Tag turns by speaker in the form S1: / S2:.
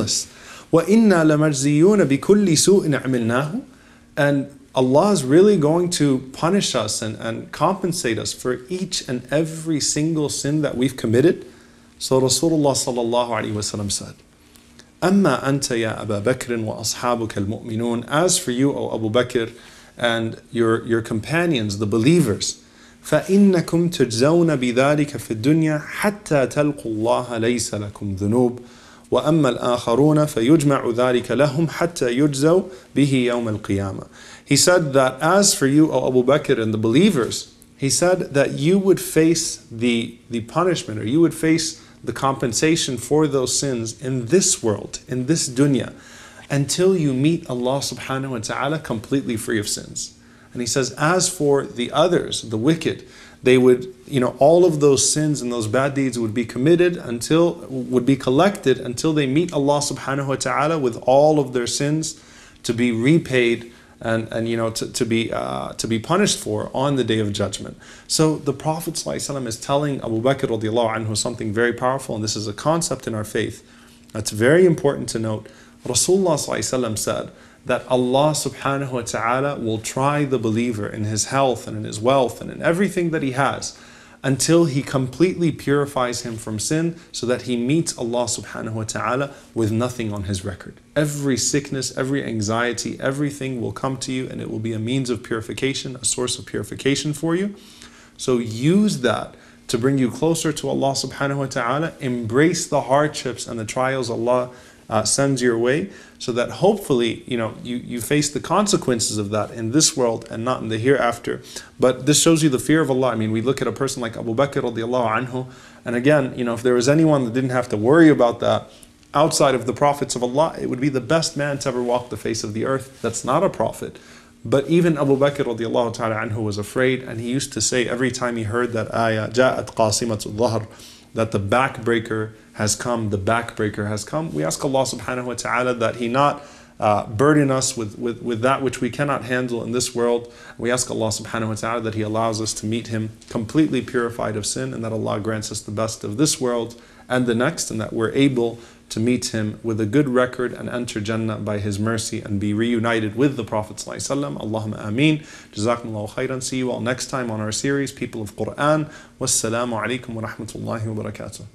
S1: faultless. وَإِنَّا لَمَجْزِيُّونَ بِكُلِّ سُوءٍ عَمِلْنَاهُ. And Allah is really going to punish us and compensate us for each and every single sin that we've committed. So Rasulullah sallallahu alaihi wasallam said, أَمَّا أَنْتَ يَا أَبَا بَكْرٍ وَأَصْحَابُكَ الْمُؤْمِنُونَ. As for you, O Abu Bakr, and your companions, the believers, فَإِنَّكُمْ تُجْزَوْنَ بِذَلِكَ فِي الدُّنْيَا حَتَّى تَلْقُوا اللَّهَ لَيْسَ لَكُمْ ذُنُوبٌ وَأَمَّا الْآخَرُونَ فَيُجْمَعُ ذَلِكَ لَهُمْ حَتَّى يُجْزَوْا بِهِ يَوْمَ الْقِيَامَةِ. He said that as for you, O Abu Bakr, and the believers, he said that you would face the punishment, or you would face the compensation for those sins in this world, in this dunya, until you meet Allah subhanahu wa ta'ala completely free of sins. And he says, as for the others, the wicked, they would, all of those sins and those bad deeds would be committed would be collected until they meet Allah subhanahu wa ta'ala with all of their sins to be repaid and to be punished for on the Day of Judgment. So the Prophet ﷺ is telling Abu Bakr radiallahu anhu something very powerful, and this is a concept in our faith that's very important to note. Rasulullah ﷺ said that Allah subhanahu wa ta'ala will try the believer in his health and in his wealth and in everything that he has until he completely purifies him from sin, so that he meets Allah subhanahu wa ta'ala with nothing on his record. Every sickness, every anxiety, everything will come to you, and it will be a means of purification, a source of purification for you. So use that to bring you closer to Allah subhanahu wa ta'ala. Embrace the hardships and the trials Allah sends your way, so that hopefully you face the consequences of that in this world and not in the hereafter. But this shows you the fear of Allah. I mean, we look at a person like Abu Bakr radiallahu anhu, and again, if there was anyone that didn't have to worry about that outside of the prophets of Allah, it would be the best man to ever walk the face of the earth. That's not a prophet. But even Abu Bakr radiallahu ta'ala anhu was afraid, and he used to say every time he heard that ayah, جَاءَتْ قَاسِمَةُ الظَّهْرِ, that the backbreaker has come, the backbreaker has come. We ask Allah subhanahu wa ta'ala that He not burden us with that which we cannot handle in this world. We ask Allah subhanahu wa ta'ala that He allows us to meet Him completely purified of sin, and that Allah grants us the best of this world and the next, and that we're able to meet Him with a good record and enter Jannah by His mercy and be reunited with the Prophet ﷺ. Allahumma ameen. Jazakumullahu khairan. See you all next time on our series, People of Quran. Wassalamu alaikum wa rahmatullahi wa barakatuh.